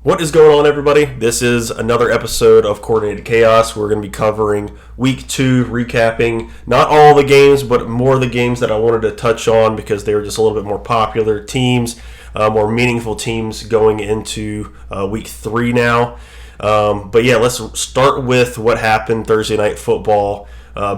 What is going on, everybody? This is another episode of Coordinated Chaos. We're going to be covering Week 2, recapping not all the games, but more of the games that I wanted to touch on because they were just a little bit more popular teams, more meaningful teams going into Week 3 now. But yeah, let's start with what happened Thursday Night Football.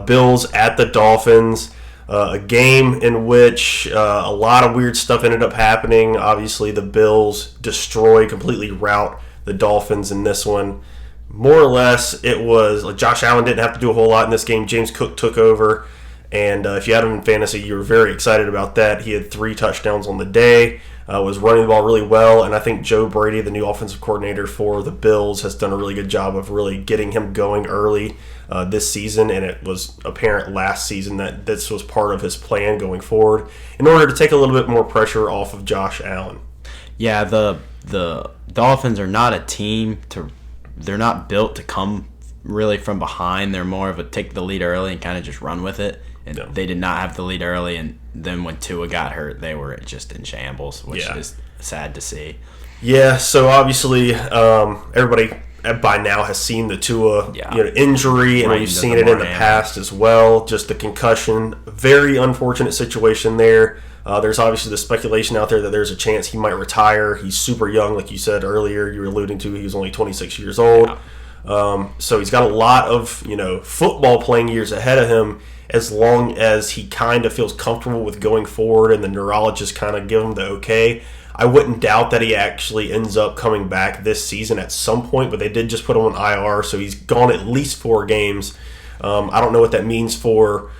Bills at the Dolphins. A game in which a lot of weird stuff ended up happening. Obviously, the Bills completely rout the Dolphins in this one. More or less, it was like Josh Allen didn't have to do a whole lot in this game. James Cook took over. And if you had him in fantasy, you were very excited about that. He had 3 touchdowns on the day, was running the ball really well. And I think Joe Brady, the new offensive coordinator for the Bills, has done a really good job of really getting him going early this season. And it was apparent last season that this was part of his plan going forward in order to take a little bit more pressure off of Josh Allen. Yeah, the Dolphins are not a team they're not built to come really from behind. They're more of a take the lead early and kind of just run with it. And They did not have the lead early, and then when Tua got hurt, they were just in shambles, which is sad to see. Yeah, so obviously everybody by now has seen the Tua injury, and we've seen it in the past as well, just the concussion. Very unfortunate situation there. There's obviously the speculation out there that there's a chance he might retire. He's super young, like you said earlier, you were alluding to. He was only 26 years old. Yeah. So he's got a lot of football playing years ahead of him, as long as he kind of feels comfortable with going forward and the neurologists kind of give him the okay. I wouldn't doubt that he actually ends up coming back this season at some point, but they did just put him on IR, so he's gone at least 4 games. I don't know what that means for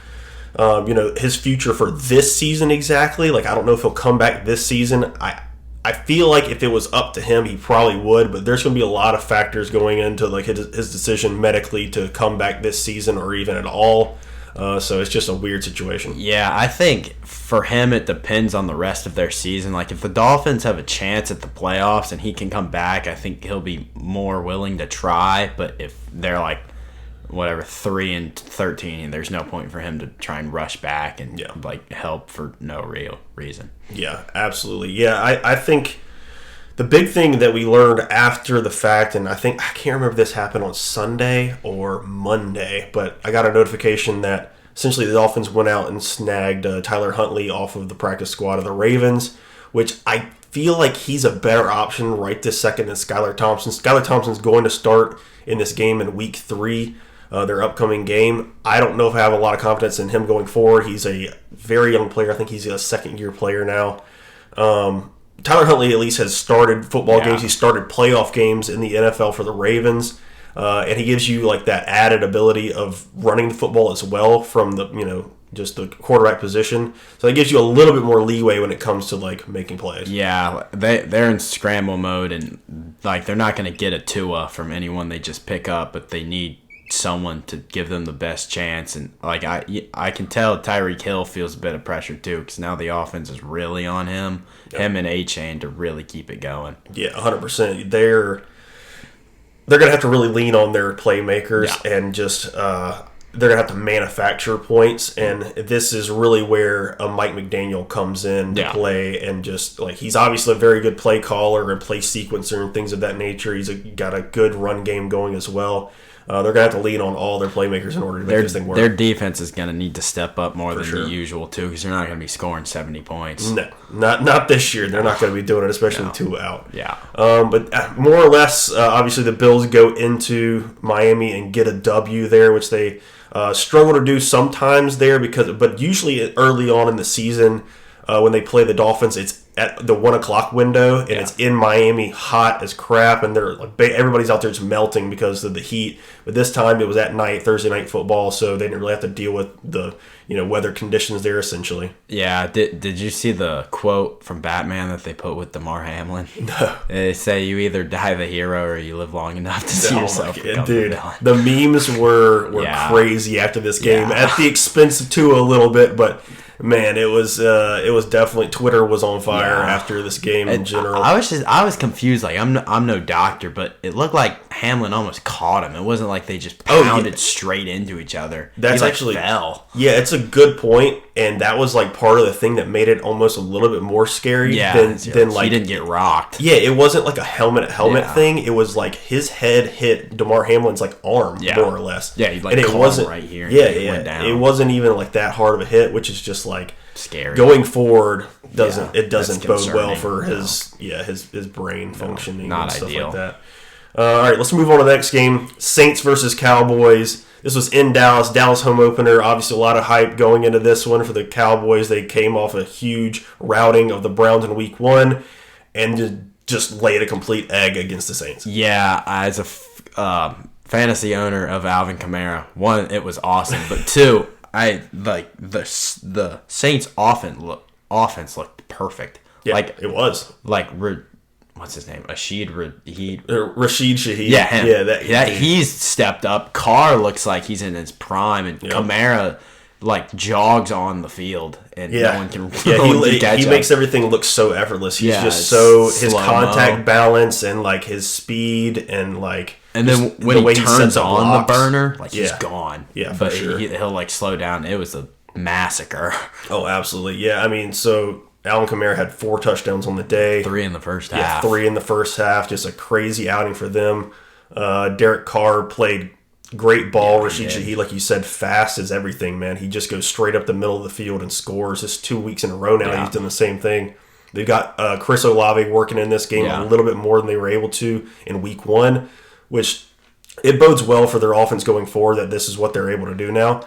his future for this season exactly. Like, I don't know if he'll come back this season. I feel like if it was up to him, he probably would, but there's going to be a lot of factors going into like his decision medically to come back this season or even at all. So it's just a weird situation. Yeah, I think for him it depends on the rest of their season. Like, if the Dolphins have a chance at the playoffs and he can come back, I think he'll be more willing to try. But if they're like, 3-13, and there's no point for him to try and rush back and help for no real reason. Yeah, absolutely. Yeah, I think the big thing that we learned after the fact, and I can't remember if this happened on Sunday or Monday, but I got a notification that essentially the Dolphins went out and snagged Tyler Huntley off of the practice squad of the Ravens, which I feel like he's a better option right this second than Skylar Thompson. Skylar Thompson's going to start in this game in Week 3, their upcoming game. I don't know if I have a lot of confidence in him going forward. He's a very young player. I think he's a second-year player now. Tyler Huntley at least has started football games. He started playoff games in the NFL for the Ravens, and he gives you like that added ability of running the football as well from the just the quarterback position. So that gives you a little bit more leeway when it comes to like making plays. Yeah, they're in scramble mode, and like they're not going to get a Tua from anyone they just pick up, but they need someone to give them the best chance. And like I can tell Tyreek Hill feels a bit of pressure too, because now the offense is really on him and A-Chain to really keep it going. Yeah, 100%. They're gonna have to really lean on their playmakers and just they're gonna have to manufacture points, and this is really where a Mike McDaniel comes in to play, and just like he's obviously a very good play caller and play sequencer and things of that nature. He's got a good run game going as well. They're going to have to lean on all their playmakers in order to make this thing work. Their defense is going to need to step up more than the usual, too, because they're not going to be scoring 70 points. No, not this year. They're not going to be doing it, especially with 2 out. Yeah. But more or less, obviously the Bills go into Miami and get a W there, which they struggle to do sometimes there, but usually early on in the season when they play the Dolphins, it's at the 1 o'clock window, and it's in Miami, hot as crap, and they're like everybody's out there just melting because of the heat. But this time it was at night, Thursday Night Football, so they didn't really have to deal with the weather conditions there essentially. Yeah, did you see the quote from Batman that they put with Damar Hamlin? No. They say you either die the hero or you live long enough to see yourself become the villain. The memes were crazy after this game, at the expense of Tua a little bit, but man, it was definitely, Twitter was on fire fire after this game in general. I was confused. Like I'm no doctor, but it looked like Hamlin almost caught him. It wasn't like they just pounded straight into each other. That's actually fell. Yeah, it's a good point, and that was like part of the thing that made it almost a little bit more scary. Than like he didn't get rocked. Yeah, it wasn't like a helmet thing. It was like his head hit DeMar Hamlin's like arm, more or less. Yeah, he like and it wasn't right here. Yeah, went down. It wasn't even like that hard of a hit, which is just like scary. Going forward doesn't bode well for his brain functioning Not and stuff ideal. like that. All right, let's move on to the next game. Saints versus Cowboys. This was in Dallas. Dallas home opener. Obviously, a lot of hype going into this one for the Cowboys. They came off a huge routing of the Browns in Week 1 and just laid a complete egg against the Saints. Yeah, as a fantasy owner of Alvin Kamara, one, it was awesome, but two, I like the Saints offense looked perfect. Yeah, like it was like what's his name? Rashid Shaheed. Yeah, him. Yeah, he's stepped up. Carr looks like he's in his prime, and Kamara like jogs on the field, and no one can. He makes everything look so effortless. He's just so his contact balance and like his speed and like. And then when he turns on the burner, like he's gone. Yeah, for sure. He'll like slow down. It was a massacre. Oh, absolutely. Yeah, I mean, so Alvin Kamara had 4 touchdowns on the day. 3 in the first half. 3 in the first half. Just a crazy outing for them. Derek Carr played great ball. Rashid Shaheed, like you said, fast as everything, man. He just goes straight up the middle of the field and scores. It's 2 weeks in a row now. He's done the same thing. They got Chris Olave working in this game a little bit more than they were able to in Week 1, which it bodes well for their offense going forward that this is what they're able to do now.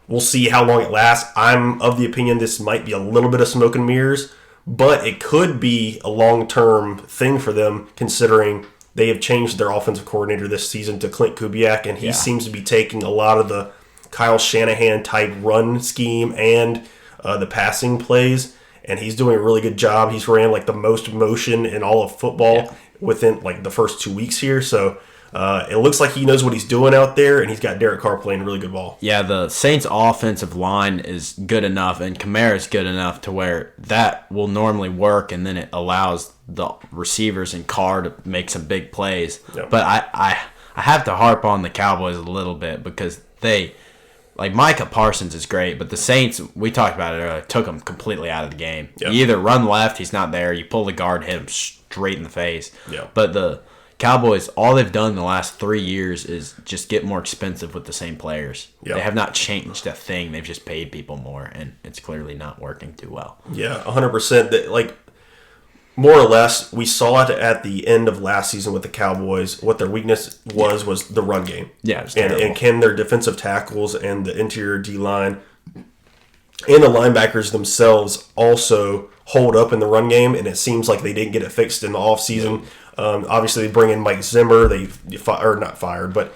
We'll see how long it lasts. I'm of the opinion this might be a little bit of smoke and mirrors, but it could be a long-term thing for them considering they have changed their offensive coordinator this season to Clint Kubiak, and he seems to be taking a lot of the Kyle Shanahan-type run scheme and the passing plays, and he's doing a really good job. He's ran like the most motion in all of football within like the first 2 weeks here, so it looks like he knows what he's doing out there, and he's got Derek Carr playing really good ball. Yeah, the Saints' offensive line is good enough, and Kamara's good enough to where that will normally work, and then it allows the receivers and Carr to make some big plays. Yep. But I have to harp on the Cowboys a little bit because they, like Micah Parsons is great, but the Saints, we talked about it earlier, took him completely out of the game. Yep. You either run left, he's not there, you pull the guard, hit him straight in the face. Yep. But the Cowboys, all they've done in the last 3 years is just get more expensive with the same players. Yep. They have not changed a thing. They've just paid people more, and it's clearly not working too well. Yeah, 100%. Like, more or less, we saw it at the end of last season with the Cowboys. What their weakness was the run game. Yeah, and can their defensive tackles and the interior D-line and the linebackers themselves also hold up in the run game, and it seems like they didn't get it fixed in the offseason. Obviously, they bring in Mike Zimmer. Not fired, but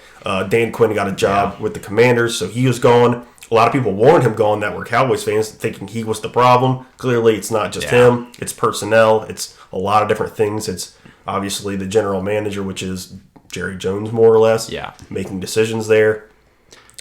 Dan Quinn got a job with the Commanders, so he was gone. A lot of people warned him gone that were Cowboys fans, thinking he was the problem. Clearly, it's not just him. It's personnel. It's a lot of different things. It's obviously the general manager, which is Jerry Jones, more or less, making decisions there.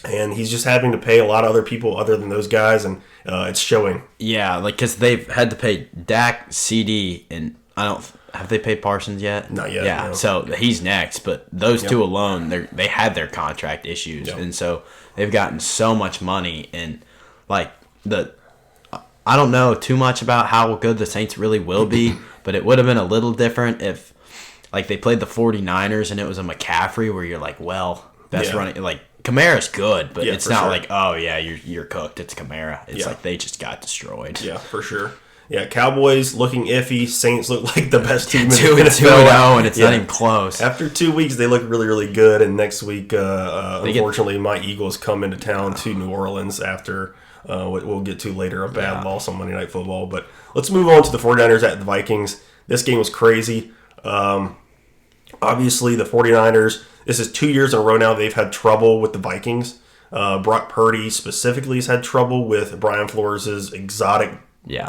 And he's just having to pay a lot of other people other than those guys, and it's showing. Yeah, like because they've had to pay Dak, CD, and have they paid Parsons yet? Not yet. Yeah, no. So he's next, but those two alone, they had their contract issues, and so they've gotten so much money, and like I don't know too much about how good the Saints really will be, but it would have been a little different if like they played the 49ers and it was a McCaffrey where you're like, well, best running like. Kamara's good, but it's not like, oh, yeah, you're cooked. It's Kamara. It's like they just got destroyed. Yeah, for sure. Yeah, Cowboys looking iffy. Saints look like the best team in the 2-0, and it's not even close. After 2 weeks, they look really, really good. And next week, unfortunately, my Eagles come into town to New Orleans after what we'll get to later, a bad loss on Monday Night Football. But let's move on to the 49ers at the Vikings. This game was crazy. Obviously, the 49ers... This is 2 years in a row now they've had trouble with the Vikings. Brock Purdy specifically has had trouble with Brian Flores' exotic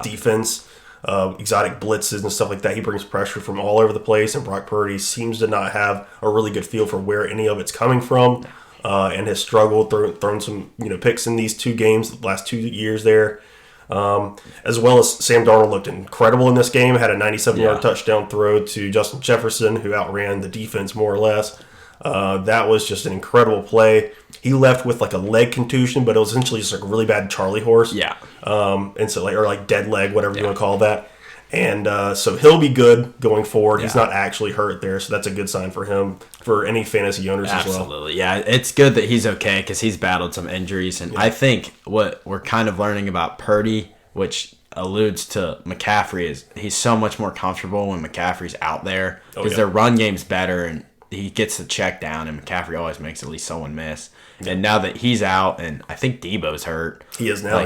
defense, exotic blitzes and stuff like that. He brings pressure from all over the place, and Brock Purdy seems to not have a really good feel for where any of it's coming from, and has struggled, thrown some picks in these 2 games, the last 2 years there. As well as Sam Darnold looked incredible in this game, had a 97-yard touchdown throw to Justin Jefferson, who outran the defense more or less. That was just an incredible play. He left with like a leg contusion, but it was essentially just like a really bad Charlie horse. Yeah. And so or like dead leg, whatever you want to call that. And so he'll be good going forward. He's not actually hurt there, so that's a good sign for him, for any fantasy owners as well. Absolutely, yeah. It's good that he's okay because he's battled some injuries. And I think what we're kind of learning about Purdy, which alludes to McCaffrey, is he's so much more comfortable when McCaffrey's out there because their run game's better and he gets the check down, and McCaffrey always makes at least someone miss. Yeah. And now that he's out, and I think Debo's hurt. He is now,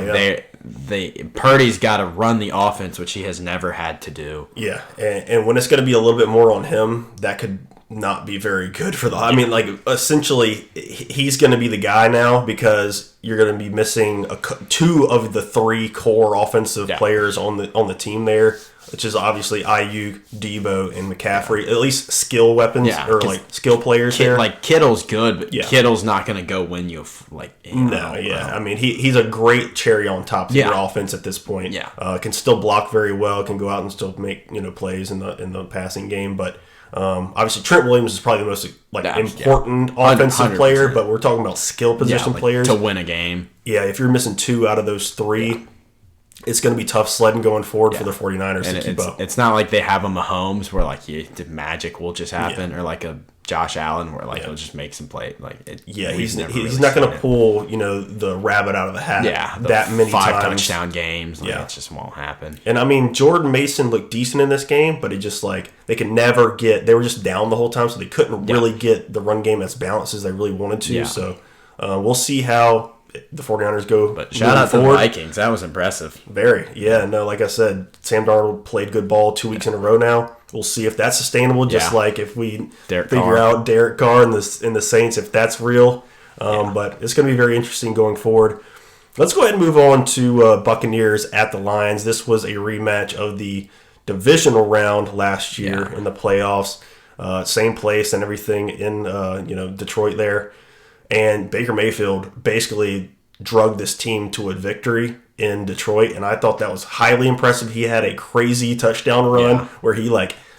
Purdy's got to run the offense, which he has never had to do. Yeah, and when it's going to be a little bit more on him, that could not be very good for the... I mean, like, essentially, he's going to be the guy now because you're going to be missing two of the three core offensive players on the team there, which is obviously Ayuk, Debo, and McCaffrey. At least skill weapons or like skill players there. Like Kittle's good, but Kittle's not going to go win you. I mean, he's a great cherry on top of your offense at this point. Yeah, can still block very well. Can go out and still make plays in the passing game, but. Obviously, Trent Williams is probably the most important offensive 100%. Player, but we're talking about skill position players to win a game. Yeah, if you're missing two out of those three, it's going to be tough sledding going forward for the 49ers to keep up. It's not like they have a Mahomes where the magic will just happen, or like a Josh Allen where he'll just make some play. He's not going to pull the rabbit out of the hat. That many 5 times. Touchdown games. It just won't happen. And I mean, Jordan Mason looked decent in this game, but it just they could never get. They were just down the whole time, so they couldn't really get the run game as balanced as they really wanted to. So we'll see how the 49ers go. But shout out to the Vikings. That was impressive. Very. Yeah, no, like I said, Sam Darnold played good ball 2 weeks in a row now. We'll see if that's sustainable, just like if we figure out Derek Carr and the Saints, if that's real. But it's going to be very interesting going forward. Let's go ahead and move on to Buccaneers at the Lions. This was a rematch of the divisional round last year in the playoffs. Same place and everything in Detroit there. And Baker Mayfield basically drugged this team to a victory in Detroit, and I thought that was highly impressive. He had a crazy touchdown run where he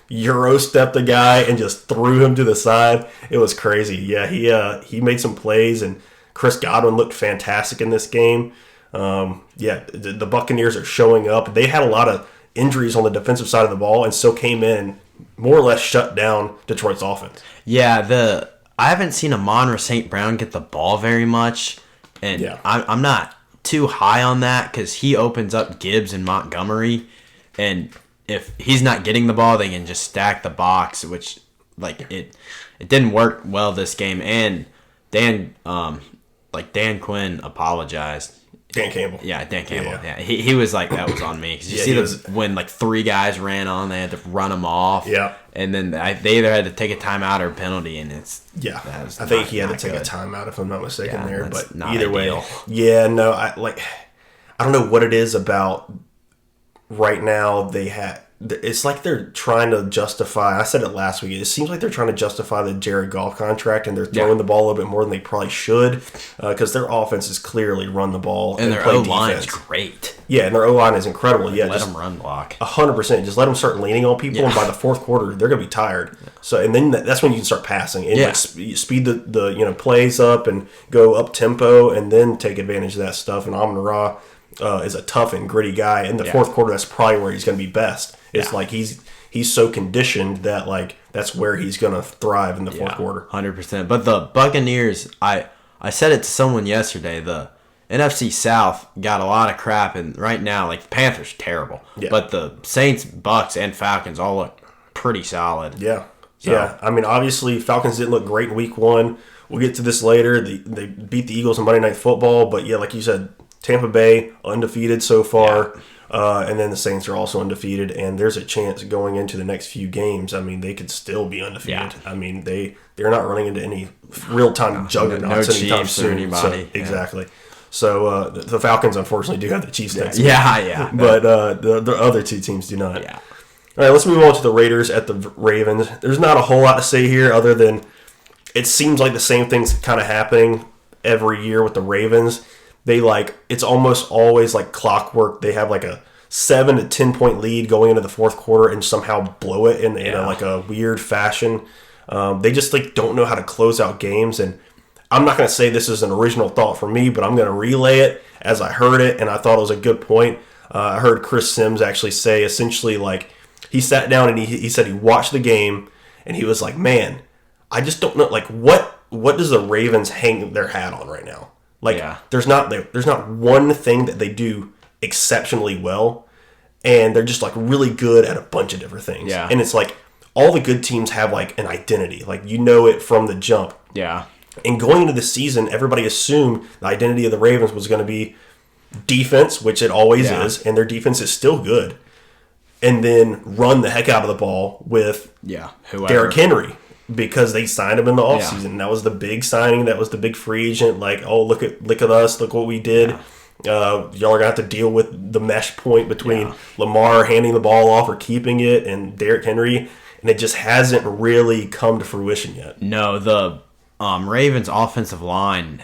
Euro stepped a guy and just threw him to the side. It was crazy. Yeah, he made some plays, and Chris Godwin looked fantastic in this game. The Buccaneers are showing up. They had a lot of injuries on the defensive side of the ball, and still came in more or less shut down Detroit's offense. Yeah, I haven't seen Amon-Ra St. Brown get the ball very much, and I'm not too high on that because he opens up Gibbs and Montgomery, and if he's not getting the ball, they can just stack the box, which it didn't work well this game. And Dan Quinn apologized. Dan Campbell. Yeah, Dan Campbell. Yeah. He was like, that was on me. Because you see when 3 guys ran on, they had to run them off. Yeah. And then they either had to take a timeout or a penalty, and it's... Yeah. I think he had to take a timeout, if I'm not mistaken there. But either ideal. Way. Yeah, no, I don't know what it is about right now. It's like they're trying to justify. I said it last week. It seems like they're trying to justify the Jared Goff contract, and they're throwing the ball a little bit more than they probably should, because their offense is clearly run the ball and their play O-line defense. is great. Yeah, and their O-line is incredible. Yeah, let them run block 100%. Just let them start leaning on people, and by the fourth quarter, they're going to be tired. So, and then that's when you can start passing and speed the plays up and go up tempo, and then take advantage of that stuff. And Amon-Ra is a tough and gritty guy. In the fourth quarter, that's probably where he's going to be best. It's he's so conditioned that that's where he's going to thrive in the fourth quarter. 100%. But the Buccaneers, I said it to someone yesterday, the NFC South got a lot of crap, and right now, the Panthers terrible. Yeah. But the Saints, Bucks, and Falcons all look pretty solid. Yeah. So. Yeah. I mean, obviously, Falcons didn't look great in week 1. We'll get to this later. They beat the Eagles on Monday Night Football, but like you said, Tampa Bay undefeated so far. Yeah. And then the Saints are also undefeated, and there's a chance going into the next few games. I mean, they could still be undefeated. Yeah. I mean, they're not running into any real-time juggernauts anytime soon. Exactly. So the Falcons, unfortunately, do have the Chiefs next week. Yeah. But the other two teams do not. Yeah. All right, let's move on to the Raiders at the Ravens. There's not a whole lot to say here other than it seems like the same thing's kind of happening every year with the Ravens. it's almost always like clockwork. They have like a 7 to 10 point lead going into the fourth quarter and somehow blow it in a weird fashion. They just don't know how to close out games. And I'm not going to say this is an original thought for me, but I'm going to relay it as I heard it, and I thought it was a good point. I heard Chris Sims actually say essentially he sat down and he said he watched the game and he was like, man, I just don't know what does the Ravens hang their hat on right now? There's not one thing that they do exceptionally well, and they're just really good at a bunch of different things. Yeah. And it's all the good teams have an identity. It from the jump. Yeah. And going into the season, everybody assumed the identity of the Ravens was going to be defense, which it always is, and their defense is still good. And then run the heck out of the ball with Derrick Henry, because they signed him in the offseason. Yeah. That was the big signing. That was the big free agent. Look at us. Look what we did. Yeah. Y'all are going to have to deal with the mesh point between Lamar handing the ball off or keeping it and Derrick Henry. And it just hasn't really come to fruition yet. No, the Ravens offensive line,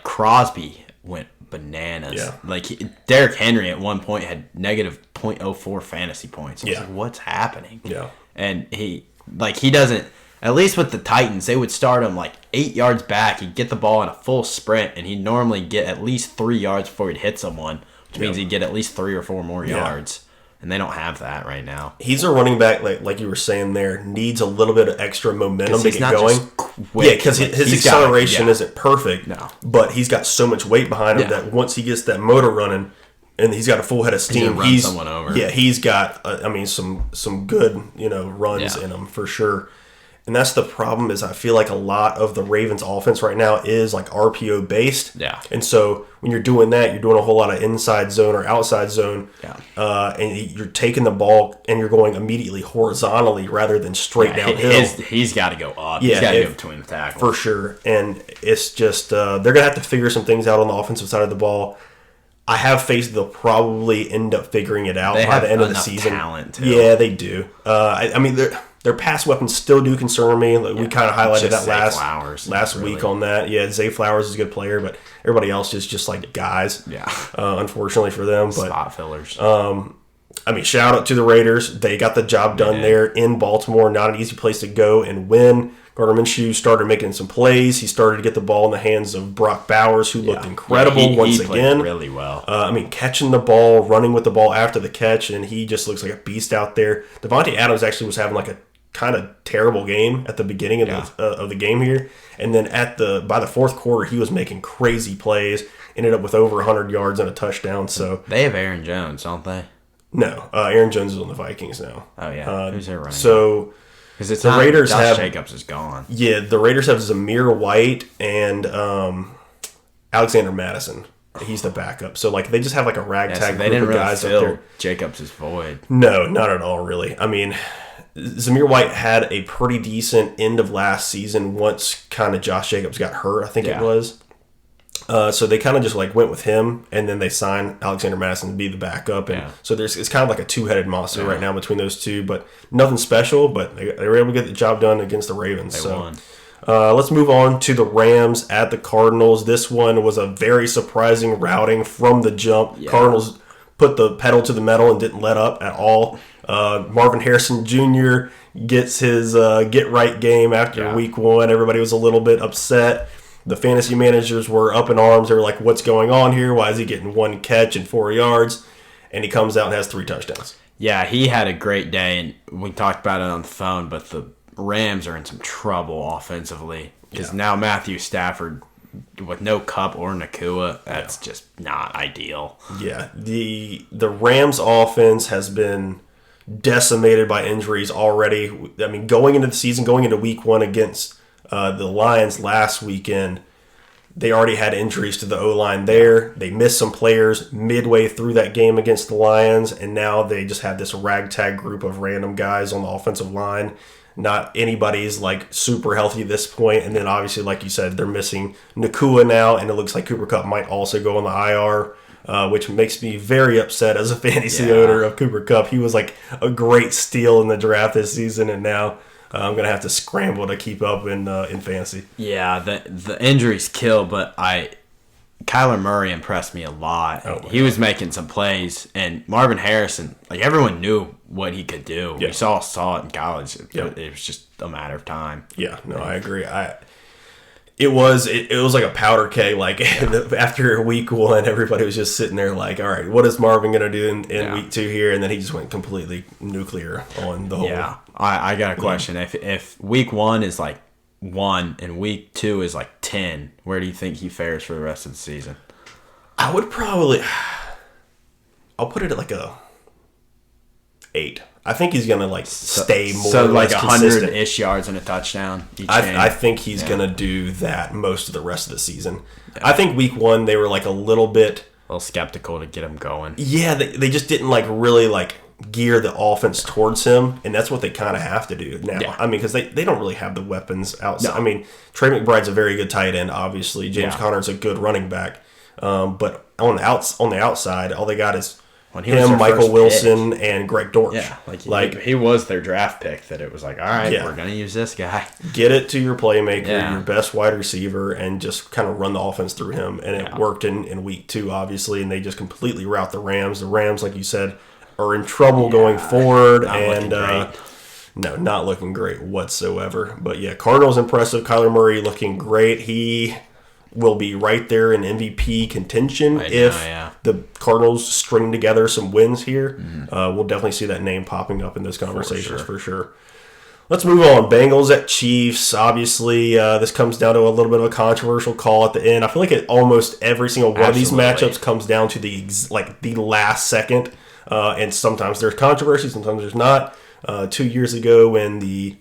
Crosby went bananas. Yeah. Derrick Henry at one point had negative .04 fantasy points. I was what's happening? Yeah. And he doesn't, at least with the Titans, they would start him 8 yards back. He'd get the ball in a full sprint, and he'd normally get at least 3 yards before he'd hit someone, which means he'd get at least 3 or 4 more yards. And they don't have that right now. He's a running back, like you were saying there, needs a little bit of extra momentum to get going. Yeah, because his acceleration isn't perfect. No. But he's got so much weight behind him that once he gets that motor running and he's got a full head of steam, he's someone over. Yeah, he's got some good runs in him for sure. And that's the problem is I feel like a lot of the Ravens offense right now is RPO based. Yeah. And so when you're doing that, you're doing a whole lot of inside zone or outside zone. Yeah. And you're taking the ball and you're going immediately horizontally rather than straight downhill. He's got to go up. Yeah, he's got to go between the tackles. For sure. And it's just they're going to have to figure some things out on the offensive side of the ball. I have faith they'll probably end up figuring it out by the end of the season. Talent too. Yeah, they do. Their pass weapons still do concern me. We kind of highlighted that last week on that. Yeah, Zay Flowers is a good player, but everybody else is just guys. Yeah. Unfortunately for them. But spot fillers. Shout out to the Raiders. They got the job done there in Baltimore. Not an easy place to go and win. Gardner Minshew started making some plays. He started to get the ball in the hands of Brock Bowers, who looked incredible once again. Really well. Catching the ball, running with the ball after the catch, and he just looks like a beast out there. Devontae Adams actually was having a kind of terrible game at the beginning of the game here, and then by the fourth quarter, he was making crazy plays. Ended up with over 100 yards and a touchdown. So they have Aaron Jones, don't they? No, Aaron Jones is on the Vikings now. Oh yeah, who's their running? So. Because the Raiders Josh Jacobs is gone. Yeah, the Raiders have Zamir White and Alexander Madison. He's the backup. So they just have a ragtag group of guys up there. Jacobs' void. No, not at all, really. Zamir White had a pretty decent end of last season once kind of Josh Jacobs got hurt, I think it was. So they kind of just went with him, and then they signed Alexander Madison to be the backup, and so it's kind of a two-headed monster right now between those two, but nothing special. But they were able to get the job done against the Ravens. They won. Let's move on to the Rams at the Cardinals. This one was a very surprising routing from the jump. Yeah. Cardinals put the pedal to the metal and didn't let up at all. Marvin Harrison Jr. gets his get-right game after week one. Everybody was a little bit upset. The fantasy managers were up in arms. They were like, what's going on here? Why is he getting 1 catch and 4 yards? And he comes out and has 3 touchdowns. Yeah, he had a great day, and we talked about it on the phone, but the Rams are in some trouble offensively because now Matthew Stafford, with no Kupp or Nakua, that's just not ideal. Yeah, the Rams offense has been decimated by injuries already. Going into the season, going into week one against the Lions last weekend, they already had injuries to the O-line there. They missed some players midway through that game against the Lions, and now they just have this ragtag group of random guys on the offensive line. Not anybody's super healthy at this point, and then obviously, like you said, they're missing Nakua now, and it looks like Cooper Kupp might also go on the IR, which makes me very upset as a fantasy owner of Cooper Kupp. He was a great steal in the draft this season, and now I'm going to have to scramble to keep up in fantasy. Yeah, the injuries kill, but Kyler Murray impressed me a lot. He was making some plays, and Marvin Harrison, like everyone knew what he could do. Yeah. We saw it in college. It was just a matter of time. Yeah, no, I agree. It was like a powder keg. Like after week 1, everybody was just sitting there like, all right, what is Marvin going to do in week 2 here? And then he just went completely nuclear on the whole. Yeah, I got a question. If week 1 is like 1 and week 2 is like 10, where do you think he fares for the rest of the season? I'll put it at like a 8. I think he's gonna like stay more so or less like 100-ish yards and a touchdown each game. I think he's gonna do that most of the rest of the season. I think week 1 they were like a little skeptical to get him going. Yeah, they just didn't like really like gear the offense towards him, and that's what they kind of have to do now. Yeah. I mean, because they don't really have the weapons outside. No. I mean, Trey McBride's a very good tight end, obviously. James Conner's a good running back, but on the outside, all they got is him, Michael Wilson, and Greg Dortch. Yeah, like he was their draft pick. That it was like, all right, we're gonna use this guy. Get it to your playmaker, your best wide receiver, and just kind of run the offense through him. And it worked in week 2, obviously, and they just completely rout the Rams. The Rams, like you said, are in trouble going forward, and no, not looking great whatsoever. But yeah, Cardinals impressive. Kyler Murray looking great. He will be right there in MVP contention if the Cardinals string together some wins here. We'll definitely see that name popping up in those conversations for sure. Let's move on. Bengals at Chiefs. Obviously, this comes down to a little bit of a controversial call at the end. I feel like almost every single one of these matchups comes down to the last second. And sometimes there's controversy, sometimes there's not. 2 years ago when the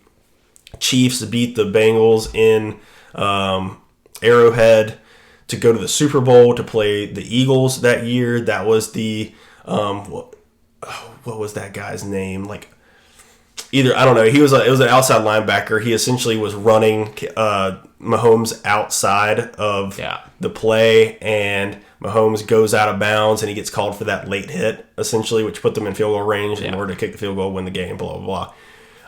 Chiefs beat the Bengals in Arrowhead to go to the Super Bowl to play the Eagles that year, that was the what was that guy's name? Like either I don't know. It was an outside linebacker. He essentially was running Mahomes outside of the play, and Mahomes goes out of bounds, and he gets called for that late hit, essentially, which put them in field goal range in order to kick the field goal, win the game, blah, blah,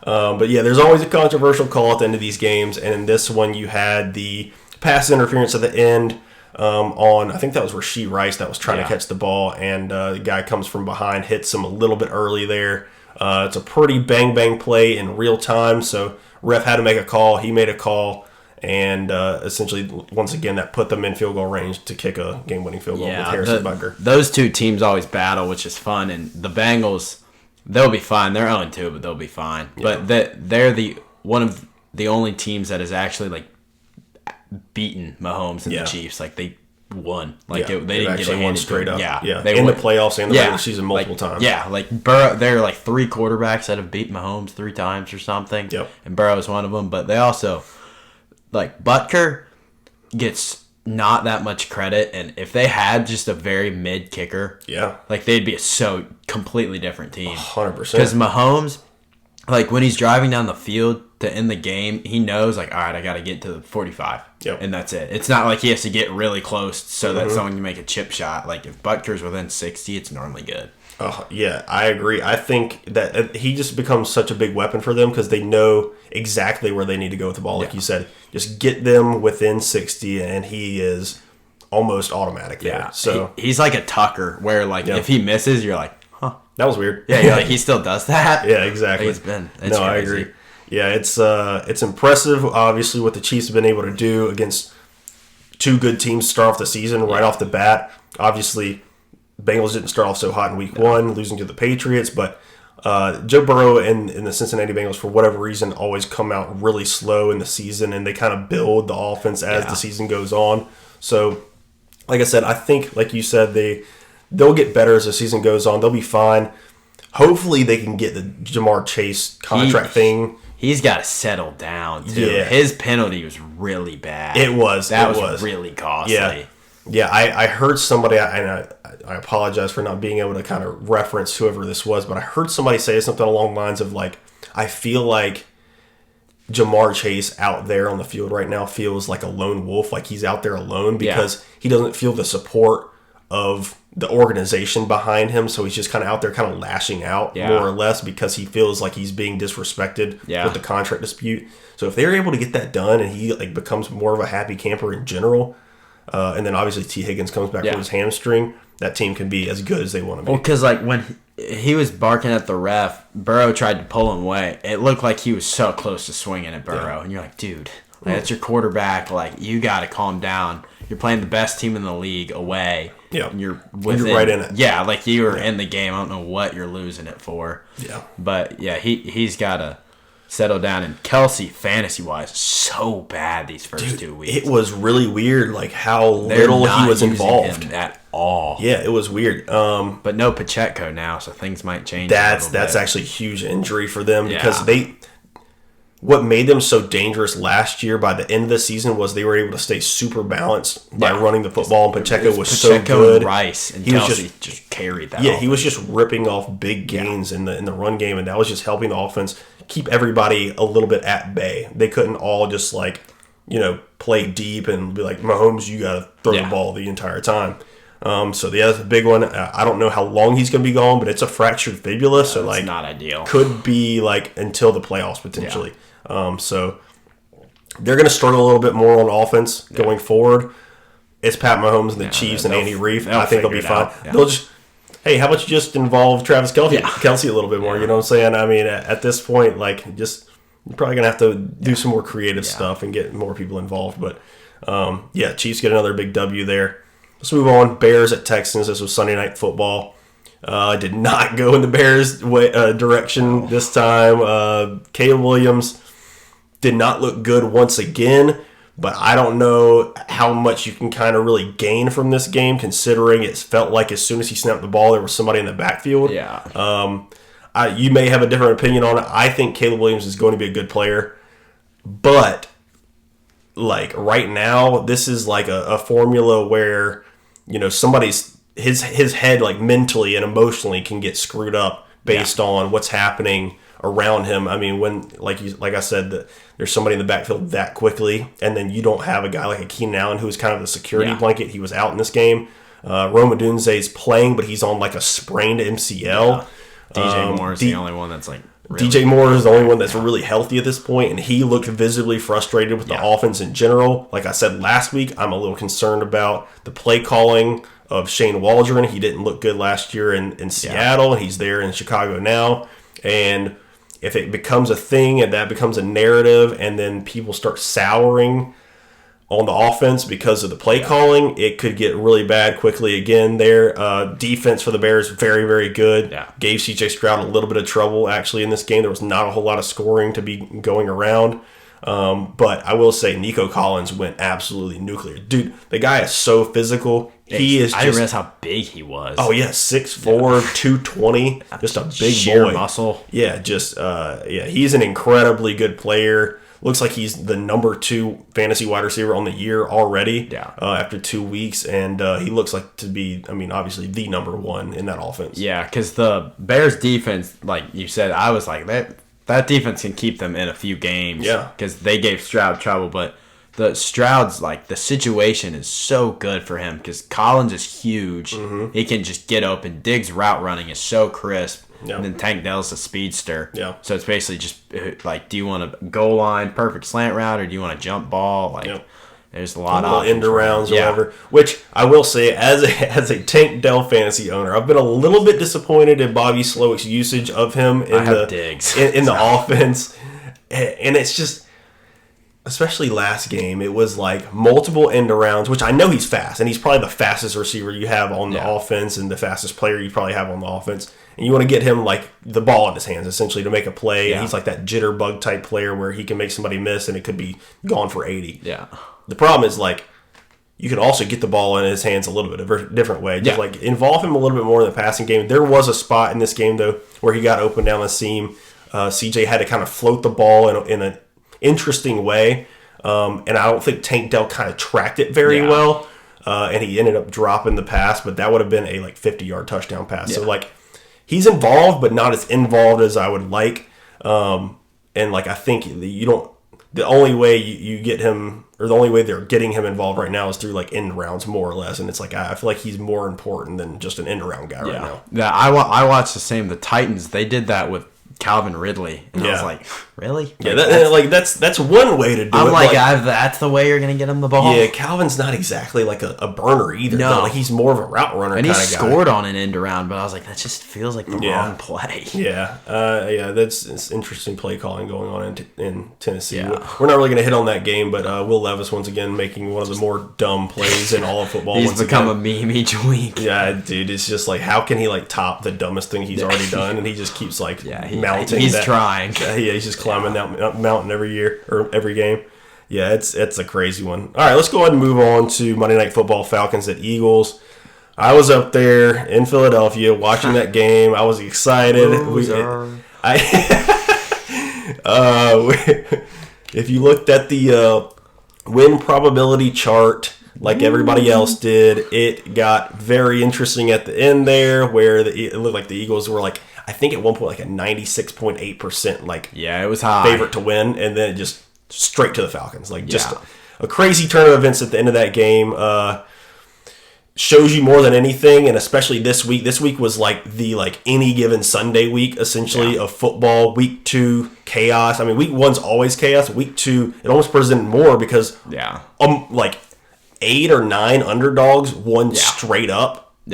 blah. But yeah, there's always a controversial call at the end of these games, and in this one you had the pass interference at the end on, I think that was Rashee Rice that was trying to catch the ball, and the guy comes from behind, hits him a little bit early there. It's a pretty bang-bang play in real time, so ref had to make a call. He made a call. And essentially, once again, that put them in field goal range to kick a game-winning field goal with Harrison Butker. Those two teams always battle, which is fun. And the Bengals, they'll be fine. They're 0-2, but they'll be fine. Yeah. But they're one of the only teams that has actually like beaten Mahomes and the Chiefs. Like they won. Like they didn't get won straight up. Yeah. They won the playoffs and the regular season multiple times. Yeah, like Burrow. There are like 3 quarterbacks that have beat Mahomes 3 times or something. Yep. And Burrow is one of them. But they also. Like, Butker gets not that much credit, and if they had just a very mid kicker, like, they'd be a so completely different team. 100%. Because Mahomes, like, when he's driving down the field to end the game, he knows, like, all right, I got to get to the 45, and that's it. It's not like he has to get really close so that someone can make a chip shot. Like, if Butker's within 60, it's normally good. Yeah, I agree. I think that he just becomes such a big weapon for them because they know exactly where they need to go with the ball. Like you said, just get them within 60, and he is almost automatic there. Yeah, so he's like a Tucker, where like if he misses, you're like, huh, that was weird. Yeah, you're like he still does that. Yeah, exactly. It's crazy. I agree. Yeah, it's impressive. Obviously, what the Chiefs have been able to do against 2 good teams to start off the season right off the bat. Obviously. Bengals didn't start off so hot in week 1, losing to the Patriots, but Joe Burrow and the Cincinnati Bengals, for whatever reason, always come out really slow in the season, and they kind of build the offense as the season goes on. So, like I said, I think, like you said, they'll get better as the season goes on. They'll be fine. Hopefully, they can get the Jamar Chase contract thing. He's got to settle down, too. Yeah. His penalty was really bad. It was. That was really costly. Yeah, I heard somebody, and I apologize for not being able to kind of reference whoever this was, but I heard somebody say something along the lines of, like, I feel like Jamar Chase out there on the field right now feels like a lone wolf, like he's out there alone because he doesn't feel the support of the organization behind him, so he's just kind of out there kind of lashing out more or less because he feels like he's being disrespected with the contract dispute. So if they're able to get that done and he like becomes more of a happy camper in general, and then obviously T. Higgins comes back with his hamstring, that team can be as good as they want to be. Well, because like when he was barking at the ref, Burrow tried to pull him away. It looked like he was so close to swinging at Burrow, and you're like, dude, like, that's your quarterback. Like, you got to calm down. You're playing the best team in the league away. Yeah, and you're right in it. Yeah, like you were in the game. I don't know what you're losing it for. Yeah, but yeah, he's got to settle down. And Kelsey, fantasy wise, so bad these first 2 weeks. It was really weird, like how little he was involved him at all. Yeah, it was weird. But no Pacheco now, so things might change. That's actually a huge injury for them because what made them so dangerous last year by the end of the season was they were able to stay super balanced by running the football, and Pacheco was so good. And Bryce and Kelsey just carried that. Yeah, he was just ripping off big gains in the run game, and that was just helping the offense keep everybody a little bit at bay. They couldn't all just play deep and be like, Mahomes, you got to throw the ball the entire time. So that's a big one. I don't know how long he's going to be gone, but it's a fractured fibula, so like not ideal. Could be like until the playoffs potentially. So they're going to struggle a little bit more on offense going forward. It's Pat Mahomes and the Chiefs and Andy Reid. I think they'll be fine. They'll just, hey, how about you just involve Travis Kelce a little bit more? You know what I'm saying? I mean, at this point, like, just you're probably going to have to do some more creative stuff and get more people involved. But Chiefs get another big W there. Let's move on. Bears at Texans. This was Sunday Night Football. I did not go in the Bears' direction this time. Caleb Williams did not look good once again, but I don't know how much you can kind of really gain from this game, considering it felt like as soon as he snapped the ball, there was somebody in the backfield. Yeah. You may have a different opinion on it. I think Caleb Williams is going to be a good player, but like right now, this is like a formula where somebody's his head like mentally and emotionally can get screwed up based on what's happening around him. I mean, when like I said, that there's somebody in the backfield that quickly, and then you don't have a guy like a Keenan Allen who's kind of the security blanket. He was out in this game. Rome Odunze's playing, but he's on like a sprained MCL. DJ Moore is the only one that's like. Really DJ Moore is the only one that's really healthy at this point, and he looked visibly frustrated with the offense in general. Like I said last week, I'm a little concerned about the play calling of Shane Waldron. He didn't look good last year in Seattle, and he's there in Chicago now. And if it becomes a thing and that becomes a narrative, and then people start souring on the offense because of the play calling, it could get really bad quickly again there. Defense for the Bears, very, very good. Yeah. Gave C.J. Stroud a little bit of trouble, actually, in this game. There was not a whole lot of scoring to be going around. But I will say Nico Collins went absolutely nuclear. Dude, the guy is so physical. I didn't realize how big he was. Oh, yeah, 6'4", 220. Just a big sheer boy. muscle. Yeah, he's an incredibly good player. Looks like he's the number 2 fantasy wide receiver on the year already after 2 weeks. And he looks like to be, obviously the number 1 in that offense. Yeah, because the Bears defense, like you said, I was like, that defense can keep them in a few games. Yeah. Because they gave Stroud trouble. But Stroud's, like, the situation is so good for him because Collins is huge. Mm-hmm. He can just get open. Diggs' route running is so crisp. Yeah. And then Tank Dell's a speedster. Yeah. So it's basically just like, do you want a goal line, perfect slant route, or do you want a jump ball? Like, there's a lot of end arounds or whatever. Which I will say, as a Tank Dell fantasy owner, I've been a little bit disappointed in Bobby Slowick's usage of him in the offense, and it's just. Especially last game, it was like multiple end arounds, which I know he's fast, and he's probably the fastest receiver you have on the offense and the fastest player you probably have on the offense. And you want to get him like the ball in his hands, essentially, to make a play. Yeah. And he's like that jitterbug type player where he can make somebody miss and it could be gone for 80. Yeah. The problem is like you can also get the ball in his hands a little bit a different way. Just like involve him a little bit more in the passing game. There was a spot in this game though where he got open down the seam. CJ had to kind of float the ball in an interesting way, and I don't think Tank Dell kind of tracked it very well, and he ended up dropping the pass, but that would have been a like 50-yard touchdown pass. So like he's involved, but not as involved as I would like, and like I think the only way you get him, or the only way they're getting him involved right now is through like end rounds more or less, and it's like I feel like he's more important than just an end around guy right now. Yeah, I watched the same. The Titans, they did that with Calvin Ridley, and I was like, really? Yeah, that's one way to do it. I'm like, that's the way you're gonna get him the ball. Yeah, Calvin's not exactly like a burner either. No, like he's more of a route runner. And he scored guy. on an end around, but I was like, that just feels like the wrong play. Yeah, it's interesting play calling going on in Tennessee. Yeah. We're not really gonna hit on that game, but Will Levis once again making one of the more dumb plays in all of football. He's become a meme each week. Yeah, dude, it's just like, how can he like top the dumbest thing he's already done? And he just keeps like mounting. He's trying. He's just climbing that mountain every year or every game. Yeah, it's a crazy one. All right, let's go ahead and move on to Monday Night Football, Falcons at Eagles. I was up there in Philadelphia watching that game. I was excited. If you looked at the win probability chart like everybody else did, it got very interesting at the end there where it looked like the Eagles were like, I think at one point like a 96.8% like it was high favorite to win, and then just straight to the Falcons. Like just a crazy turn of events at the end of that game. Shows you more than anything, and especially this week. This week was like the any given Sunday week essentially of football. Week 2 chaos. I mean, week 1's always chaos. Week 2 it almost presented more because like 8 or 9 underdogs won straight up. In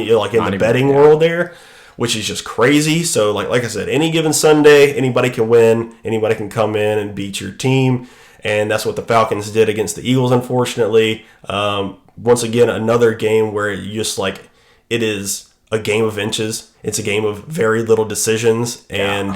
the betting world there, which is just crazy. So like I said, any given Sunday, anybody can win. Anybody can come in and beat your team, and that's what the Falcons did against the Eagles. Unfortunately. Once again, another game where you just it is a game of inches. It's a game of very little decisions, and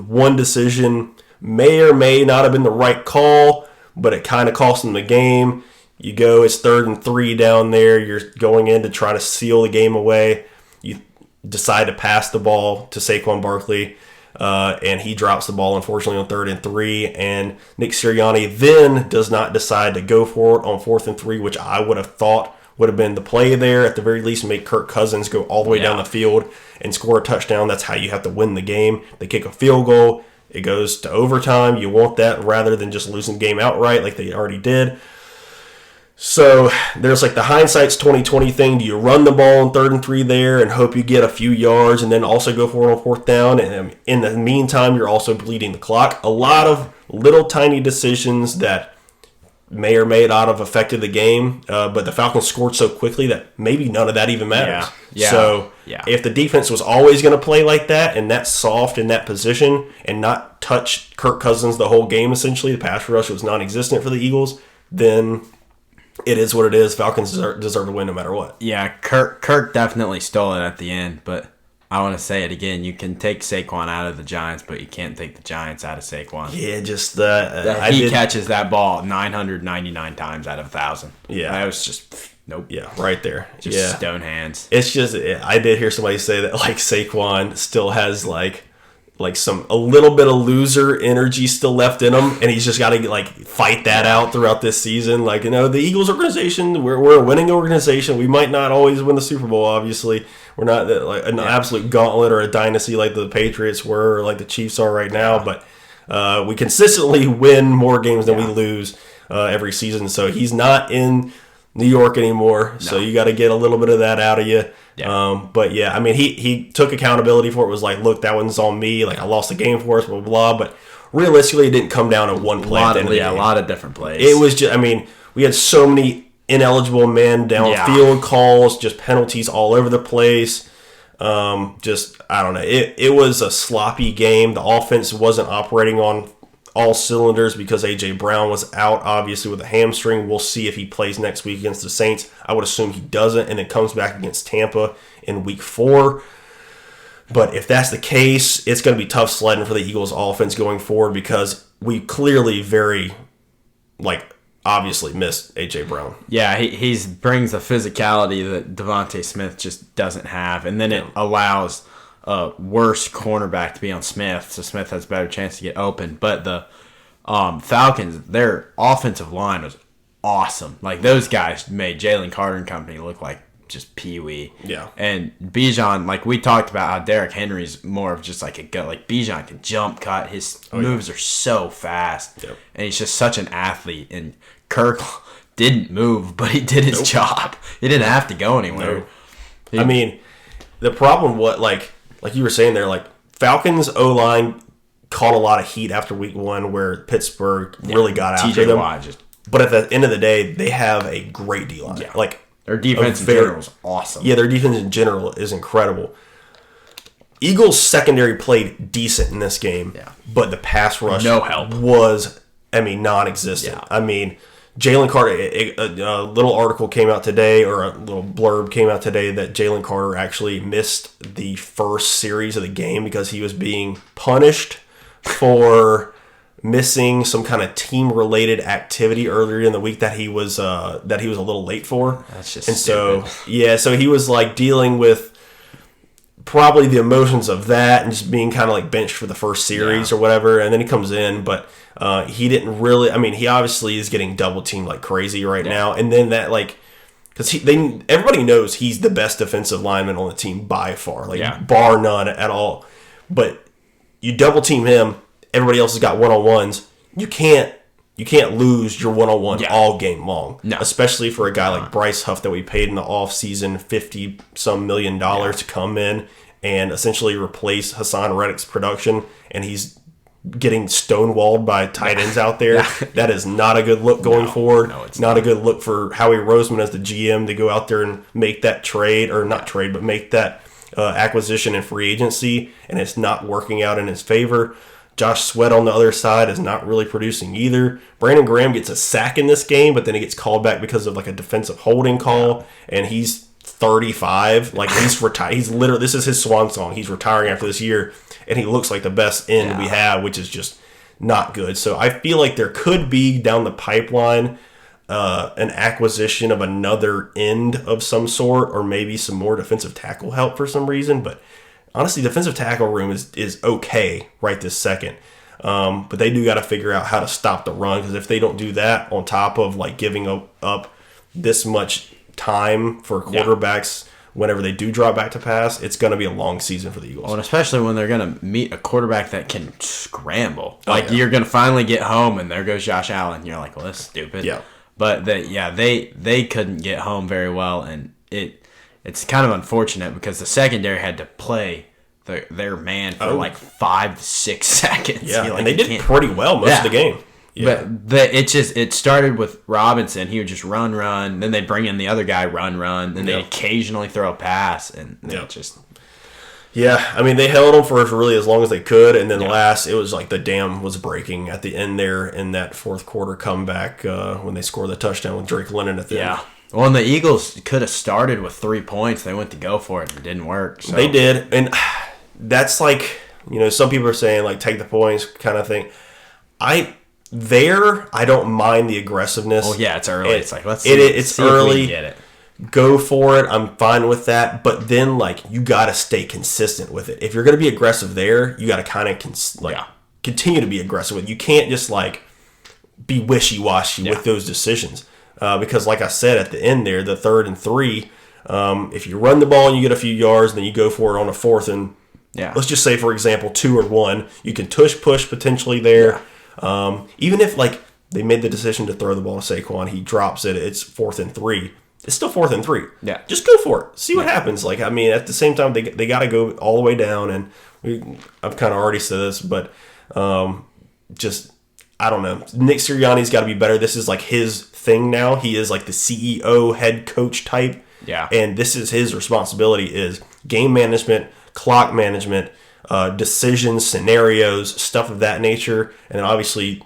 one decision may or may not have been the right call, but it kind of cost them the game. You go, it's 3rd and 3 down there. You're going in to try to seal the game away. You decide to pass the ball to Saquon Barkley, and he drops the ball, unfortunately, on 3rd and 3. And Nick Sirianni then does not decide to go for it on 4th and 3, which I would have thought would have been the play there. At the very least, make Kirk Cousins go all the way down the field and score a touchdown. That's how you have to win the game. They kick a field goal. It goes to overtime. You want that rather than just losing the game outright like they already did. So there's the hindsight's 2020 thing. Do you run the ball on 3rd and 3 there and hope you get a few yards and then also go for it on 4th down? And in the meantime, you're also bleeding the clock. A lot of little tiny decisions that may or may not have affected the game, but the Falcons scored so quickly that maybe none of that even matters. So if the defense was always going to play like that and that soft in that position and not touch Kirk Cousins the whole game, essentially, the pass rush was non-existent for the Eagles, then it is what it is. Falcons deserve to win no matter what. Yeah, Kirk definitely stole it at the end, but I want to say it again. You can take Saquon out of the Giants, but you can't take the Giants out of Saquon. Yeah, just he catches that ball 999 times out of 1,000. Yeah, that was just nope. Yeah, right there. Just stone hands. It's just I did hear somebody say that Saquon still has a little bit of loser energy still left in him, and he's just got to fight that out throughout this season. The Eagles organization, we're a winning organization. We might not always win the Super Bowl, obviously. We're not an absolute gauntlet or a dynasty like the Patriots were or like the Chiefs are right now, but we consistently win more games than we lose every season. So he's not in New York anymore, so you got to get a little bit of that out of you. Yeah. But yeah, I mean, he took accountability for it. Was like, look, that one's on me. I lost the game for us, blah, blah, blah. But realistically, it didn't come down to one play. A lot of different plays. It was just, I mean, we had so many ineligible man downfield calls, just penalties all over the place. Just, I don't know. It was a sloppy game. The offense wasn't operating on all cylinders because A.J. Brown was out, obviously, with a hamstring. We'll see if he plays next week against the Saints. I would assume he doesn't, and it comes back against Tampa in week 4. But if that's the case, it's going to be tough sledding for the Eagles offense going forward because we clearly obviously missed A.J. Brown. Yeah, he brings a physicality that Devontae Smith just doesn't have, and then it allows a worse cornerback to be on Smith, so Smith has a better chance to get open. But the Falcons, their offensive line was awesome. Those guys made Jalen Carter and company look like just pee-wee. Yeah. And Bijan, we talked about how Derrick Henry's more of just a gut. Bijan can jump cut. His moves are so fast. Yep. And he's just such an athlete. And Kirk didn't move, but he did his job. He didn't have to go anywhere. No. I mean, the problem, like you were saying there, Falcons O-line caught a lot of heat after week 1 where Pittsburgh really got after them. Watt just, but at the end of the day, they have a great D-line. Yeah. Like, their defense in general is awesome. Yeah, their defense in general is incredible. Eagles secondary played decent in this game, but the pass rush was, non-existent. Yeah. I mean, Jalen Carter, a little article came out today, or a little blurb came out today that Jalen Carter actually missed the first series of the game because he was being punished for missing some kind of team-related activity earlier in the week that he was a little late for. That's just stupid. So so he was like dealing with probably the emotions of that and just being kind of like benched for the first series or whatever, and then he comes in, but he didn't really. I mean, he obviously is getting double teamed like crazy right now, and then that like because everybody knows he's the best defensive lineman on the team by far, bar none at all. But you double team him, everybody else has got one-on-ones. You can't lose your one-on-one all game long, especially for a guy like Bryce Huff that we paid in the offseason $50-some million to come in and essentially replace Hassan Reddick's production, and he's getting stonewalled by tight ends out there. That is not a good look going forward. No, it's not a good look for Howie Roseman as the GM to go out there and make that trade, or not trade, but make that acquisition in free agency, and it's not working out in his favor. Josh Sweat on the other side is not really producing either. Brandon Graham gets a sack in this game, but then he gets called back because of like a defensive holding call, and he's 35. Like, he's retired. He's literally, this is his swan song. He's retiring after this year, and he looks like the best end we have, which is just not good. So I feel like there could be down the pipeline an acquisition of another end of some sort, or maybe some more defensive tackle help for some reason, but honestly, defensive tackle room is okay right this second. But they do got to figure out how to stop the run, because if they don't do that, on top of like giving up this much time for quarterbacks whenever they do drop back to pass, it's going to be a long season for the Eagles. Well, and especially when they're going to meet a quarterback that can scramble. You're going to finally get home, and there goes Josh Allen. You're like, well, that's stupid. Yeah. But they couldn't get home very well, and it's kind of unfortunate because the secondary had to play their man for like 5 to 6 seconds. Yeah, and they did pretty well most of the game. Yeah. But it started with Robinson. He would just run. Then they'd bring in the other guy, run. Then they'd occasionally throw a pass, and it just... Yeah, I mean, they held them for really as long as they could, and then last, it was like the dam was breaking at the end there in that fourth quarter comeback when they scored the touchdown with Drake Lennon at the end. Well, and the Eagles could have started with 3 points. They went to go for it, and it didn't work. So. They did, and that's like, some people are saying, like, take the points kind of thing. I don't mind the aggressiveness. Oh, yeah, it's early. It's like, let's see. It's early. If we can get it. Go for it. I'm fine with that. But then, like, you got to stay consistent with it. If you're going to be aggressive there, you got to kind of continue to be aggressive with it. You can't just, like, be wishy-washy with those decisions. Because, like I said, at the end there, the 3rd and 3, if you run the ball and you get a few yards, then you go for it on a 4th and, let's just say, for example, 2 or 1. You can push potentially there. Even if, like, they made the decision to throw the ball to Saquon, he drops it, it's 4th and 3. It's still 4th and 3. Yeah. Just go for it. See what happens. Like, I mean, at the same time, they got to go all the way down. And I've kind of already said this, but just, I don't know. Nick Sirianni's got to be better. This is like his thing now. He is like the CEO, head coach type. Yeah. And this is his responsibility, is game management, clock management, decisions, scenarios, stuff of that nature. And then obviously,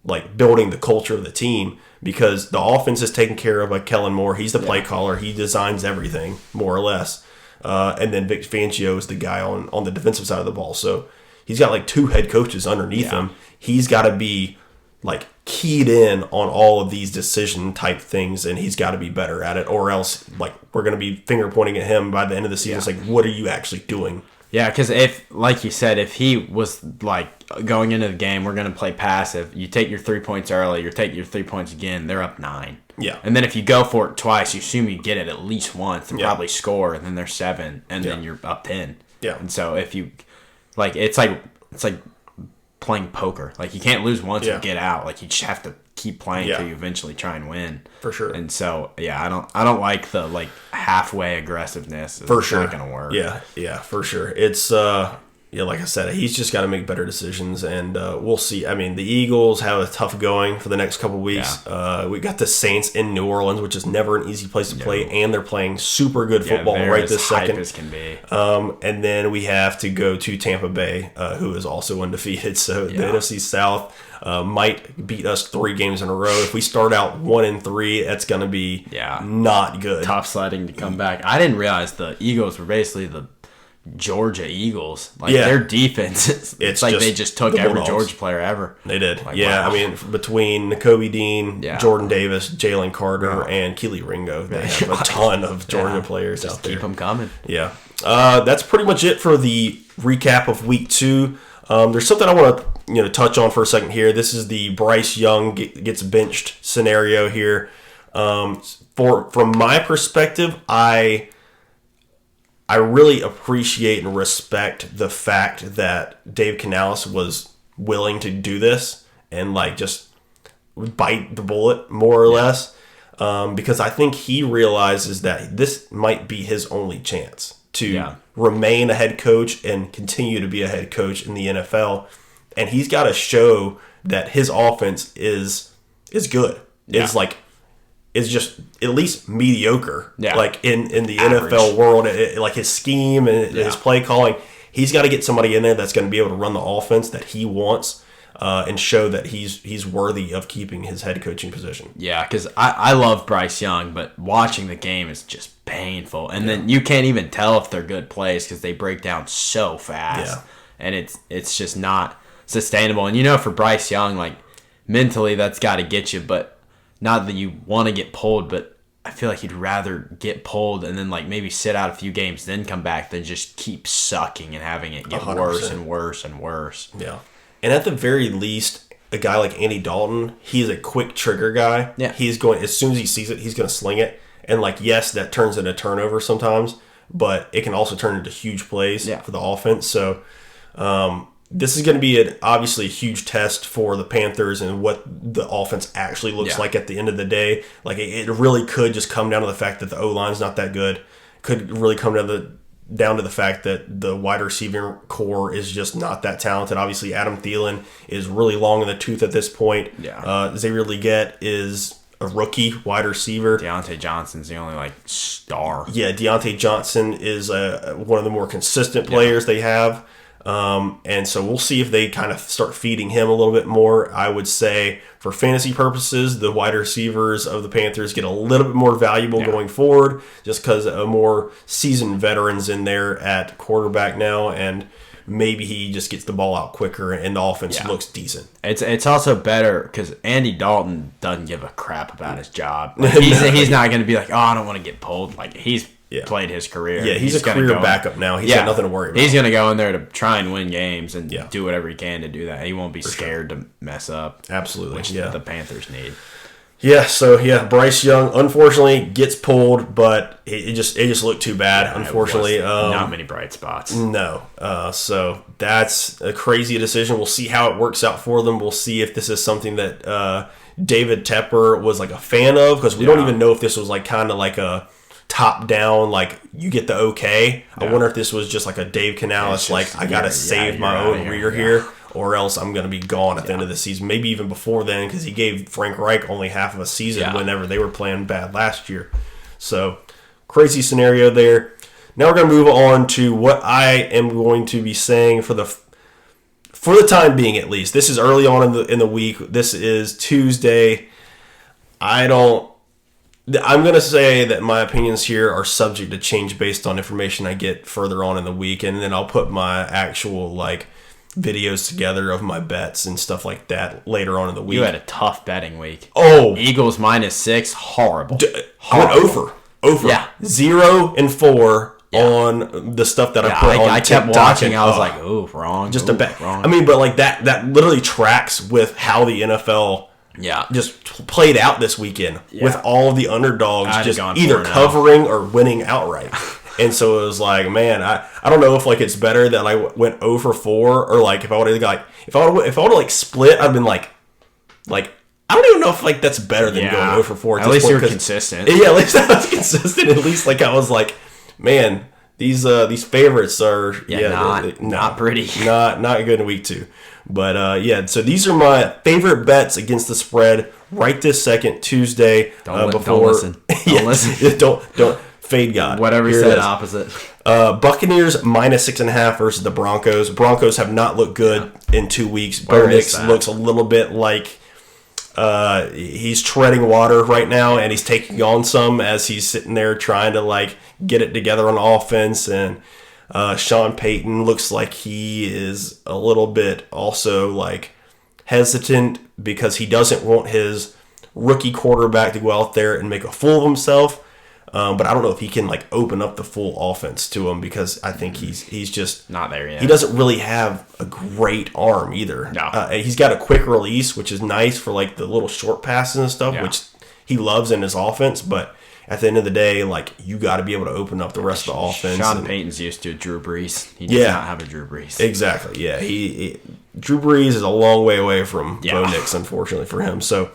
like, building the culture of the team. Because the offense is taken care of by Kellen Moore. He's the play caller. He designs everything, more or less. And then Vic Fangio is the guy on the defensive side of the ball. So he's got like 2 head coaches underneath him. He's got to be like keyed in on all of these decision type things, and he's got to be better at it, or else like we're going to be finger pointing at him by the end of the season. It's like, what are you actually doing? Yeah, because if, like you said, if he was like going into the game, we're going to play passive. You take your 3 points early, you take your 3 points again, they're up 9. Yeah. And then if you go for it twice, you assume you get it at least once and probably score, and then they're 7, and then you're up 10. Yeah. And so if you, like, it's like playing poker. Like, you can't lose once and get out. Like, you just have to keep playing until you eventually try and win. For sure. And so, I don't like the, like, halfway aggressiveness. For sure. It's not going to work. Yeah, for sure. It's Yeah, like I said, he's just got to make better decisions, and we'll see. I mean, the Eagles have a tough going for the next couple weeks. Yeah. We got the Saints in New Orleans, which is never an easy place to play, and they're playing super good football right this second. Hype as can be. And then we have to go to Tampa Bay, who is also undefeated. So the NFC South might beat us 3 games in a row. If we start out 1-3, that's going to be not good. Tough sledding to come back. I didn't realize the Eagles were basically the Georgia Eagles. Like their defense, it's like they just took every Georgia player ever. They did. Like, wow. I mean, between Nakobe Dean, Jordan Davis, Jalen Carter, and Keely Ringo, they have a ton of Georgia players out there. Keep them coming. Yeah. That's pretty much it for the recap of week 2. There's something I want to touch on for a second here. This is the Bryce Young gets benched scenario here. From my perspective, I really appreciate and respect the fact that Dave Canales was willing to do this and just bite the bullet more or less, because I think he realizes that this might be his only chance to remain a head coach and continue to be a head coach in the NFL, and he's got to show that his offense is good. It's just at least mediocre. Yeah. Like in the average NFL world, like his scheme and his play calling, he's got to get somebody in there that's going to be able to run the offense that he wants, and show that he's worthy of keeping his head coaching position. Yeah, because I love Bryce Young, but watching the game is just painful. And then you can't even tell if they're good plays because they break down so fast. Yeah. And it's just not sustainable. And for Bryce Young, mentally that's got to get you, but not that you want to get pulled, but I feel like you'd rather get pulled and then maybe sit out a few games, then come back, than just keep sucking and having it get 100%. Worse and worse and worse. Yeah. And at the very least, a guy like Andy Dalton, he's a quick trigger guy. Yeah. He's going, as soon as he sees it, he's going to sling it. And yes, that turns into turnover sometimes, but it can also turn into huge plays for the offense. So, this is going to be obviously a huge test for the Panthers and what the offense actually looks like at the end of the day. It really could just come down to the fact that the O-line's not that good. Could really come down to the fact that the wide receiver core is just not that talented. Obviously, Adam Thielen is really long in the tooth at this point. Yeah. Xavier Legette is a rookie wide receiver. Deontay Johnson's the only star. Yeah, Deontay Johnson is one of the more consistent players they have. And so we'll see if they kind of start feeding him a little bit more. I would say for fantasy purposes, the wide receivers of the Panthers get a little bit more valuable going forward just because more seasoned veterans in there at quarterback now, and maybe he just gets the ball out quicker and the offense looks decent. It's also better because Andy Dalton doesn't give a crap about his job. He's not going to be I don't want to get pulled. He's played his career. Yeah, he's a career backup now. He's got nothing to worry about. He's going to go in there to try and win games and do whatever he can to do that. He won't be scared to mess up. Absolutely, which the Panthers need. Yeah, so Bryce Young unfortunately gets pulled, but it just looked too bad. Unfortunately, not many bright spots. No, so that's a crazy decision. We'll see how it works out for them. We'll see if this is something that David Tepper was a fan of, because we don't even know if this was kind of a top down, you get the okay. I wonder if this was just a Dave Canales, I gotta save my own rear here, or else I'm gonna be gone at the end of the season. Maybe even before then, because he gave Frank Reich only half of a season whenever they were playing bad last year. So crazy scenario there. Now we're gonna move on to what I am going to be saying for the time being, at least. This is early on in the week. This is Tuesday. I'm going to say that my opinions here are subject to change based on information I get further on in the week, and then I'll put my actual videos together of my bets and stuff like that later on in the week. You had a tough betting week. Oh, Eagles -6, horrible. I went over. Yeah, 0-4 on the stuff that I put on. I kept watching. I was "Oh, wrong." Just a bet. Wrong. I mean, but that literally tracks with how the NFL. Just played out this weekend with all of the underdogs just either covering or winning outright. And so it was man, I don't know if it's better that I went 0-4, or if I would have if I would have split, I'd been I don't even know if that's better than going 0-4. At least you're consistent. Yeah, at least I was consistent. At least I was man, these favorites are not pretty. Not good in week 2. But so these are my favorite bets against the spread right this second Tuesday. Don't listen. Don't listen. Don't fade God. Whatever you said opposite. Buccaneers -6.5 versus the Broncos. Broncos have not looked good in 2 weeks. Bo Nix looks a little bit like he's treading water right now, and he's taking on some as he's sitting there trying to like get it together on offense. And Sean Payton looks like he is a little bit also like hesitant because he doesn't want his rookie quarterback to go out there and make a fool of himself. But I don't know if he can like open up the full offense to him because I think he's just not there yet. He doesn't really have a great arm either. No. He's got a quick release, which is nice for like the little short passes and stuff, which he loves in his offense. But at the end of the day, like you got to be able to open up the rest of the offense. Sean Payton's used to Drew Brees. He does not have a Drew Brees. Exactly. Yeah. Drew Brees is a long way away from Bo Nix, unfortunately for him. So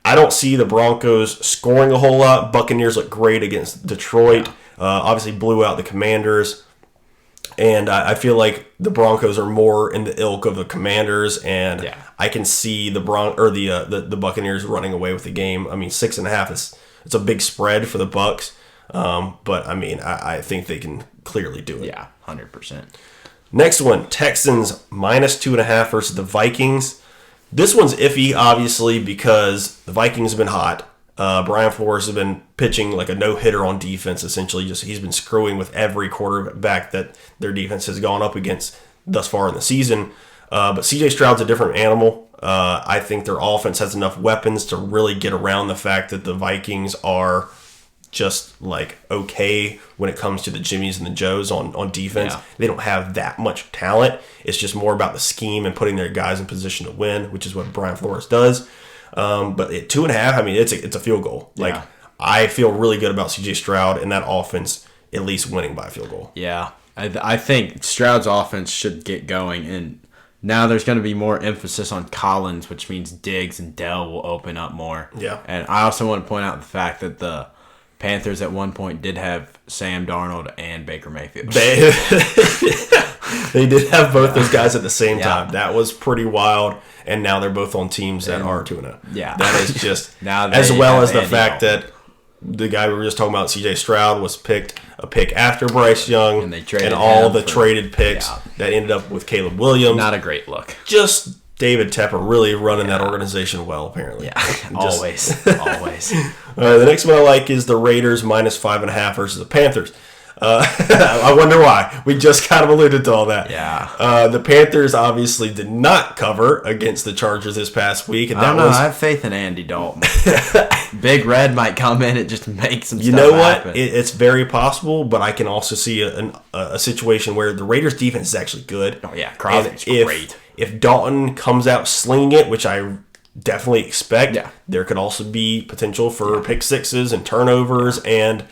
I don't see the Broncos scoring a whole lot. Buccaneers look great against Detroit. Obviously blew out the Commanders. And I feel like the Broncos are more in the ilk of the Commanders, and I can see the Buccaneers running away with the game. I mean, 6.5 it's a big spread for the Bucs, but I mean, I think they can clearly do it. Yeah, 100%. Next one, Texans -2.5 versus the Vikings. This one's iffy, obviously, because the Vikings have been hot. Brian Flores has been pitching like a no-hitter on defense, essentially. He's been screwing with every quarterback that their defense has gone up against thus far in the season. But C.J. Stroud's a different animal. I think their offense has enough weapons to really get around the fact that the Vikings are just like okay when it comes to the Jimmies and the Joes on defense. They don't have that much talent. It's just more about the scheme and putting their guys in position to win, which is what Brian Flores does. But at 2.5, I mean, it's a field goal. Like I feel really good about C.J. Stroud and that offense at least winning by a field goal. Yeah, I think Stroud's offense should get going, and now there's going to be more emphasis on Collins, which means Diggs and Dell will open up more. Yeah, and I also want to point out the fact that the Panthers at one point did have Sam Darnold and Baker Mayfield. They did have both those guys at the same time. That was pretty wild. And now they're both on teams that are 2-0. Yeah. That is just, as well as the fact that the guy we were just talking about, C.J. Stroud, was picked a pick after Bryce Young. And they traded all the traded picks that ended up with Caleb Williams. Not a great look. Just David Tepper really running that organization well, apparently. Yeah, always. The next one I like is the Raiders -5.5 versus the Panthers. I wonder why. We just kind of alluded to all that. Yeah. The Panthers obviously did not cover against the Chargers this past week. And I have faith in Andy Dalton. Big Red might come in and just make some stuff You know what? happen. It's very possible, but I can also see a situation where the Raiders' defense is actually good. Oh, yeah. Crosby's great. If Dalton comes out slinging it, which I definitely expect, there could also be potential for pick sixes and turnovers, and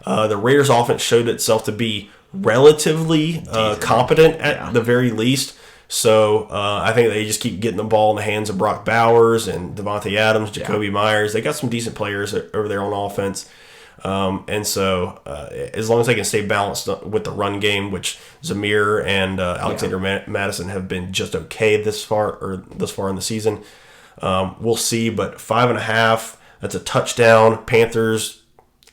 the Raiders' offense showed itself to be relatively competent at the very least. So I think they just keep getting the ball in the hands of Brock Bowers and Devontae Adams, Jacoby Myers. They got some decent players over there on offense. And so as long as they can stay balanced with the run game, which Zamir and Alexander Madison have been just okay thus far in the season, we'll see. But 5.5, that's a touchdown. Panthers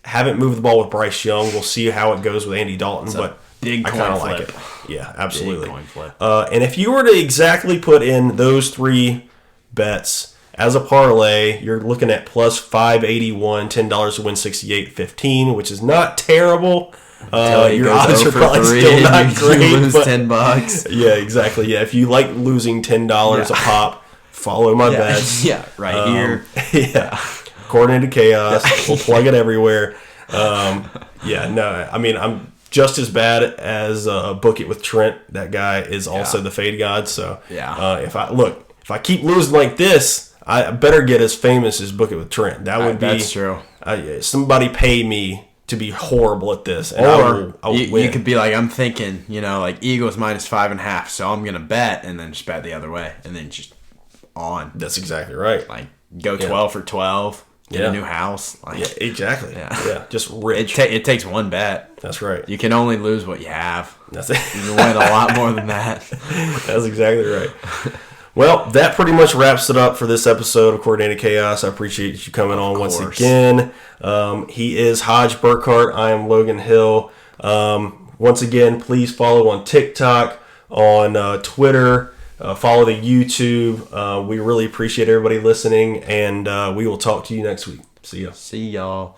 haven't moved the ball with Bryce Young. We'll see how it goes with Andy Dalton, but big I kind of like flip. it. Yeah, absolutely. Big coin flip. And if you were to exactly put in those three bets as a parlay, you're looking at plus 581, $10 to win 68.15, which is not terrible. Your odds are probably still not great. You lose but, $10. Yeah, exactly. Yeah, if you like losing $10 a pop, follow my bets. Yeah, right here. Yeah. Coordinated Chaos. We'll plug it everywhere. I mean, I'm just as bad as Book It with Trent. That guy is also the fade god. So if I keep losing like this, I better get as famous as Book It with Trent. That would be that's true. Somebody pay me to be horrible at this, and I will win. You could be like, I'm thinking, like Eagles -5.5, so I'm gonna bet, and then just bet the other way, and then just on. That's exactly right. Like go 12 for 12. get a new house. Like, yeah, exactly. Yeah, just rich. It takes one bet. That's right. You can only lose what you have. That's it. You can win a lot more than that. That's exactly right. Well, that pretty much wraps it up for this episode of Coordinated Chaos. I appreciate you coming on once again. He is Hodge Burkhart. I am Logan Hill. Once again, please follow on TikTok, on Twitter, follow the YouTube. We really appreciate everybody listening, and we will talk to you next week. See ya. See y'all.